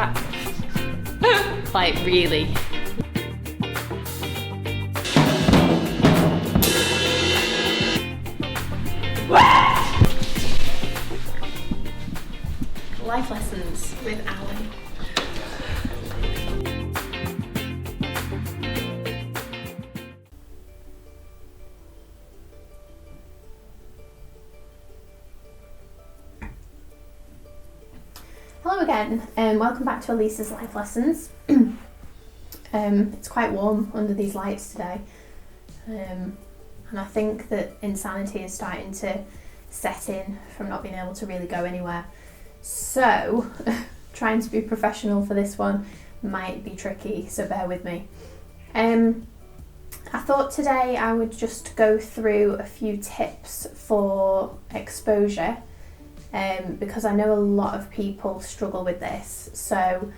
That's like really. Life lessons with Ali. Hello again, and welcome back to ALYSSA'S Life Lessons. It's quite warm under these lights today, and I think that insanity is starting to set in from not being able to really go anywhere. So, trying to be professional for this one might be tricky, so bear with me. I thought today I would just go through a few tips for exposure, because I know a lot of people struggle with this. So,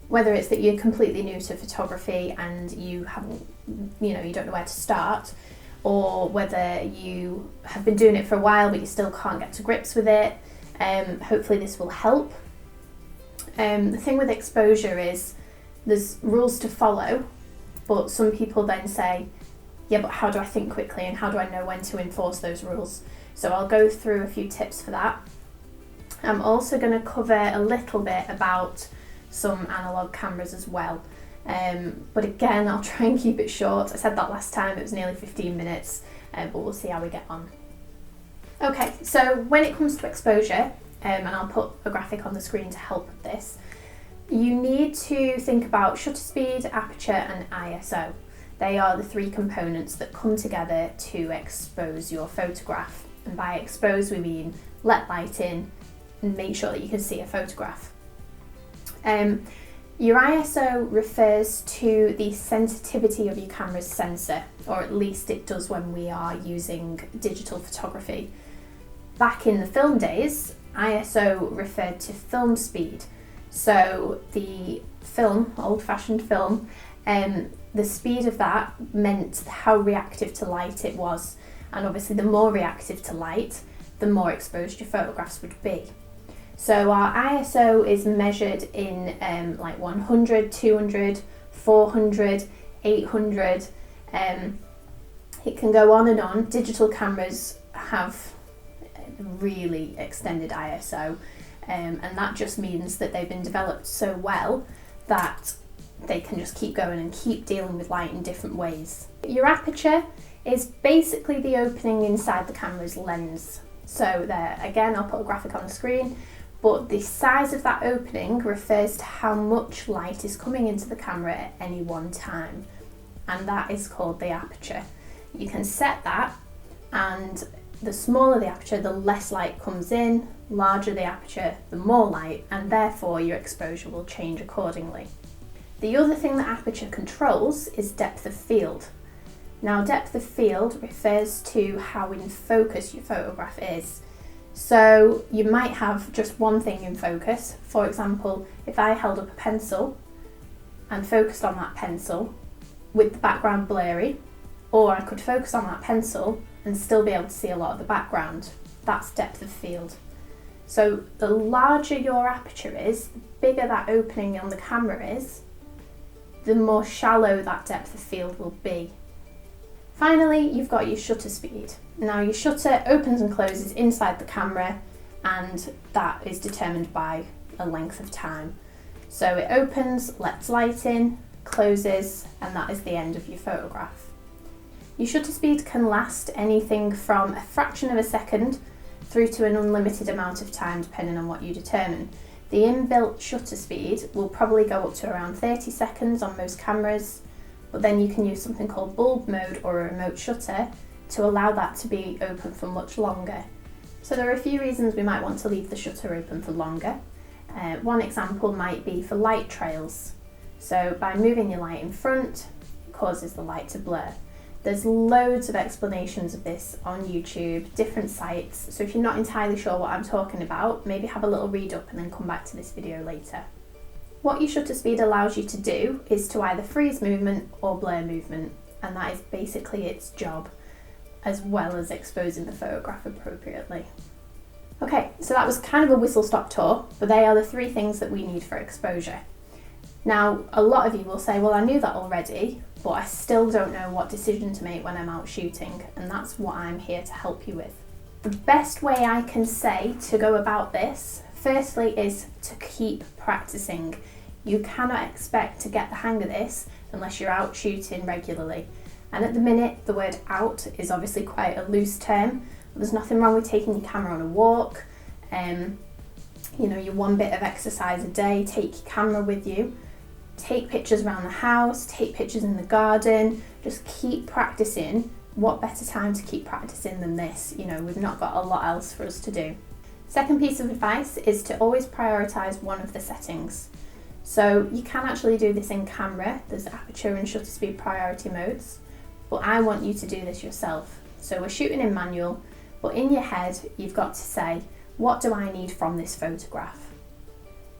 whether it's that you're completely new to photography and you haven't, you don't know where to start, or whether you have been doing it for a while but you still can't get to grips with it, hopefully this will help. The thing with exposure is there's rules to follow, but some people then say, yeah, but how do I think quickly and how do I know when to enforce those rules? So I'll go through a few tips for that. I'm also going to cover a little bit about some analogue cameras as well. But again, I'll try and keep it short. I said that last time, it was nearly 15 minutes, but we'll see how we get on. Okay, so when it comes to exposure, and I'll put a graphic on the screen to help with this, you need to think about shutter speed, aperture and ISO. They are the three components that come together to expose your photograph. And by expose we mean let light in and make sure that you can see a photograph. Your ISO refers to the sensitivity of your camera's sensor, or at least it does when we are using digital photography. Back in the film days, ISO referred to film speed. So the film, old-fashioned film, the speed of that meant how reactive to light it was. And obviously the more reactive to light, the more exposed your photographs would be. So our ISO is measured in like 100, 200, 400, 800. It can go on and on. Digital cameras have really extended ISO, and that just means that they've been developed so well that they can just keep going and keep dealing with light in different ways. Your aperture is basically the opening inside the camera's lens. So there, again, I'll put a graphic on the screen, but the size of that opening refers to how much light is coming into the camera at any one time, and that is called the aperture. You can set that, and the smaller the aperture, the less light comes in, larger the aperture, the more light, and therefore your exposure will change accordingly. The other thing that aperture controls is depth of field. Now, depth of field refers to how in focus your photograph is. So you might have just one thing in focus. For example, if I held up a pencil and focused on that pencil with the background blurry, or I could focus on that pencil and still be able to see a lot of the background. That's depth of field. So the larger your aperture is, the bigger that opening on the camera is, the more shallow that depth of field will be. Finally, you've got your shutter speed. Now, your shutter opens and closes inside the camera, and that is determined by a length of time. So it opens, lets light in, closes, and that is the end of your photograph. Your shutter speed can last anything from a fraction of a second through to an unlimited amount of time, depending on what you determine. The inbuilt shutter speed will probably go up to around 30 seconds on most cameras, but then you can use something called bulb mode or a remote shutter to allow that to be open for much longer. So there are a few reasons we might want to leave the shutter open for longer. One example might be for light trails. So by moving your light in front, it causes the light to blur. There's loads of explanations of this on YouTube, different sites, so if you're not entirely sure what I'm talking about, maybe have a little read up and then come back to this video later. What your shutter speed allows you to do is to either freeze movement or blur movement, and that is basically its job, as well as exposing the photograph appropriately. Okay, so that was kind of a whistle-stop tour, but they are the 3 things that we need for exposure. Now, a lot of you will say, well, I knew that already, but I still don't know what decision to make when I'm out shooting, and that's what I'm here to help you with. The best way I can say to go about this, firstly, is to keep practicing. You cannot expect to get the hang of this unless you're out shooting regularly. And at the minute, the word out is obviously quite a loose term. There's nothing wrong with taking your camera on a walk, your 1 bit of exercise a day, take your camera with you, take pictures around the house, take pictures in the garden, just keep practicing. What better time to keep practicing than this? We've not got a lot else for us to do. Second piece of advice is to always prioritise one of the settings. So you can actually do this in camera, there's aperture and shutter speed priority modes, but I want you to do this yourself. So we're shooting in manual, but in your head, you've got to say, what do I need from this photograph?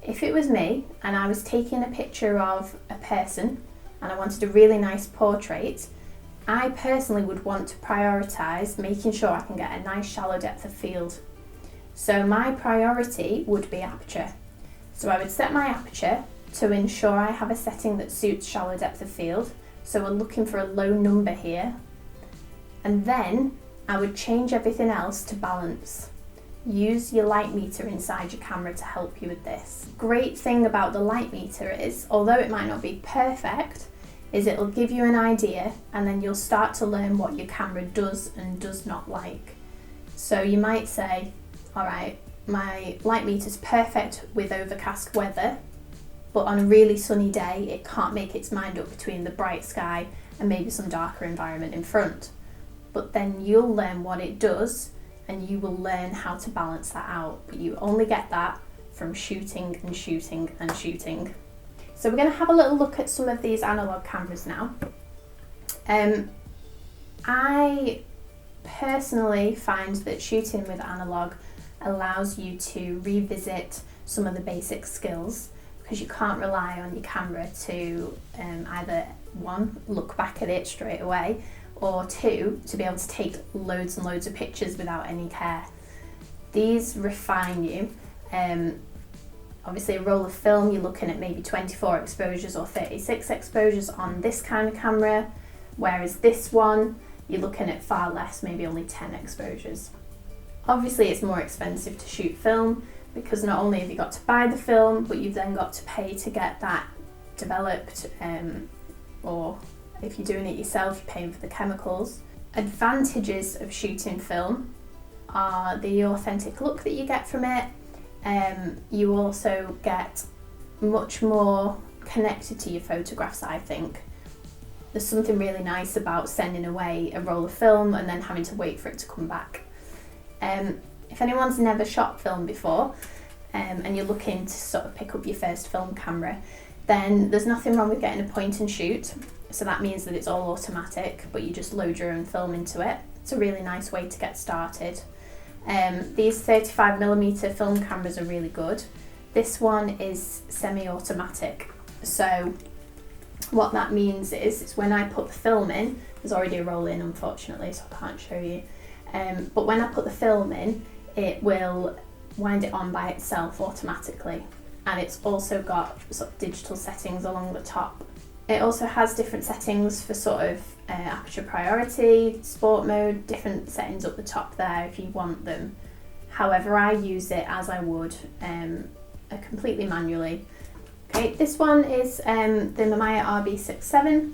If it was me and I was taking a picture of a person and I wanted a really nice portrait, I personally would want to prioritise making sure I can get a nice shallow depth of field. So my priority would be aperture. So I would set my aperture to ensure I have a setting that suits shallow depth of field. So we're looking for a low number here. And then I would change everything else to balance. Use your light meter inside your camera to help you with this. Great thing about the light meter is, although it might not be perfect, is it'll give you an idea and then you'll start to learn what your camera does and does not like. So you might say, all right, my light meter's perfect with overcast weather, but on a really sunny day, it can't make its mind up between the bright sky and maybe some darker environment in front. But then you'll learn what it does and you will learn how to balance that out. But you only get that from shooting and shooting and shooting. So we're going to have a little look at some of these analog cameras now. I personally find that shooting with analog allows you to revisit some of the basic skills because you can't rely on your camera to either 1, look back at it straight away, or 2, to be able to take loads and loads of pictures without any care. These refine you. Obviously a roll of film, you're looking at maybe 24 exposures or 36 exposures on this kind of camera, whereas this one, you're looking at far less, maybe only 10 exposures. Obviously it's more expensive to shoot film because not only have you got to buy the film, but you've then got to pay to get that developed, or if you're doing it yourself, you're paying for the chemicals. Advantages of shooting film are the authentic look that you get from it. You also get much more connected to your photographs, I think. There's something really nice about sending away a roll of film and then having to wait for it to come back. If anyone's never shot film before and you're looking to sort of pick up your first film camera, then there's nothing wrong with getting a point and shoot. So that means that it's all automatic, but you just load your own film into it. It's a really nice way to get started. These 35mm film cameras are really good. This one is semi-automatic. So what that means is when I put the film in, there's already a roll in unfortunately, so I can't show you. But when I put the film in, it will wind it on by itself automatically. And it's also got sort of digital settings along the top. It also has different settings for sort of aperture priority, sport mode, different settings up the top there if you want them. However, I use it as I would completely manually. Okay, this one is the Mamiya RB67.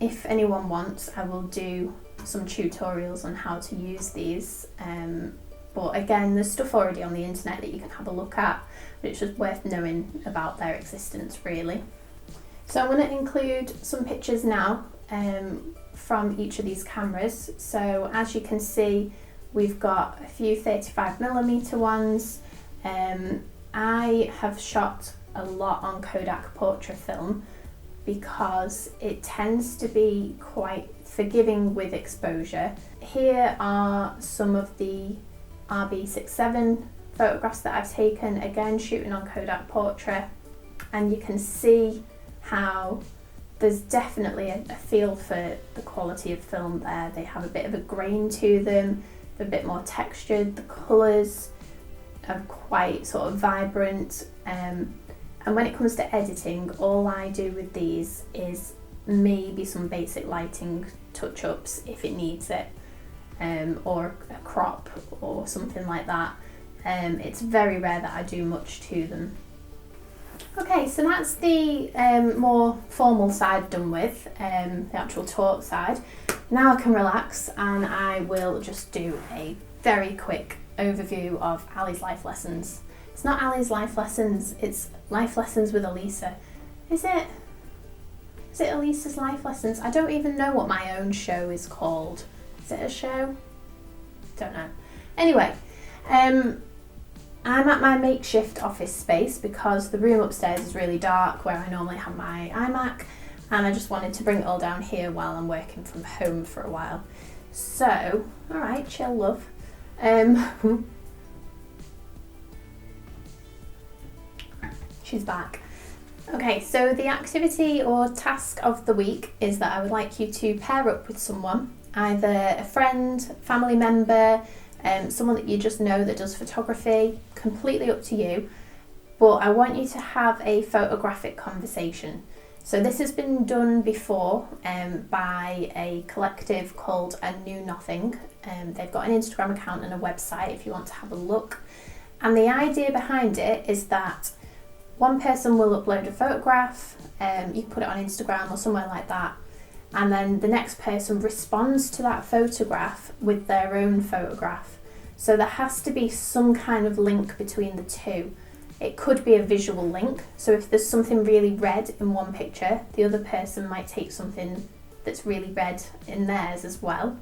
If anyone wants, I will do some tutorials on how to use these. But again, there's stuff already on the internet that you can have a look at, but it's just worth knowing about their existence really. So I'm going to include some pictures now from each of these cameras. So as you can see, we've got a few 35mm ones. I have shot a lot on Kodak portrait film because it tends to be quite forgiving with exposure. Here are some of the RB67 photographs that I've taken, again shooting on Kodak portrait, and you can see how there's definitely a feel for the quality of film there. They have a bit of a grain to them, they're a bit more textured, the colours are quite sort of vibrant, and when it comes to editing, all I do with these is maybe some basic lighting touch-ups if it needs it, or a crop or something like that. It's very rare that I do much to them. Okay, so that's the more formal side done with, the actual talk side. Now I can relax and I will just do a very quick overview of Ali's life lessons. It's not Ali's life lessons, it's life lessons with Alyssa. Is it ALYSSA'S life lessons? I don't even know what my own show is called. Is it a show? Don't know. Anyway, I'm at my makeshift office space because the room upstairs is really dark where I normally have my iMac, and I just wanted to bring it all down here while I'm working from home for a while. So, alright, chill love. She's back. Okay, so the activity or task of the week is that I would like you to pair up with someone, either a friend, family member, someone that you just know that does photography, completely up to you, but I want you to have a photographic conversation. So this has been done before by a collective called A Knew Nothing. They've got an Instagram account and a website if you want to have a look. And the idea behind it is that one person will upload a photograph, you can put it on Instagram or somewhere like that, and then the next person responds to that photograph with their own photograph. So there has to be some kind of link between the two. It could be a visual link, so if there's something really red in one picture, the other person might take something that's really red in theirs as well.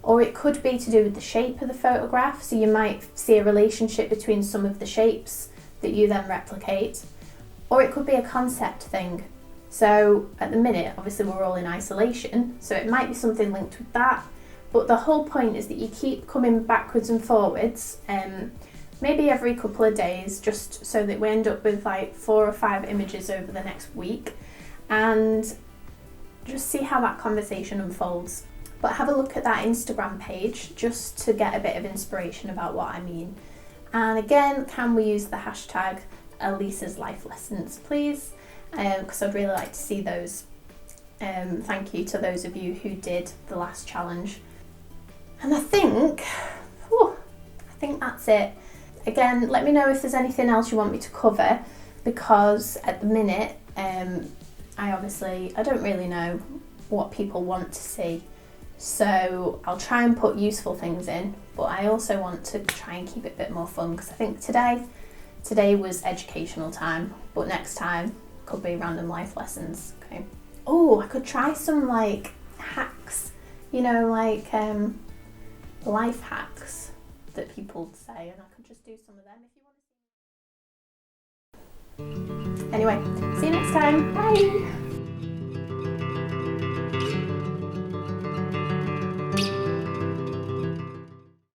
Or it could be to do with the shape of the photograph, so you might see a relationship between some of the shapes that you then replicate. Or it could be a concept thing. So at the minute, obviously we're all in isolation, so it might be something linked with that, but the whole point is that you keep coming backwards and forwards, maybe every couple of days, just so that we end up with like 4 or 5 images over the next week, and just see how that conversation unfolds. But have a look at that Instagram page just to get a bit of inspiration about what I mean. And again, can we use the hashtag ALYSSA'S life lessons, please? Because I'd really like to see those. Thank you to those of you who did the last challenge. And I think that's it. Again, let me know if there's anything else you want me to cover, because at the minute, I don't really know what people want to see. So I'll try and put useful things in, but I also want to try and keep it a bit more fun, because I think today was educational time, but next time could be random life lessons. Okay. Oh, I could try some like hacks, like life hacks that people say, and I could just do some of them if you want to see. Anyway, see you next time. Bye.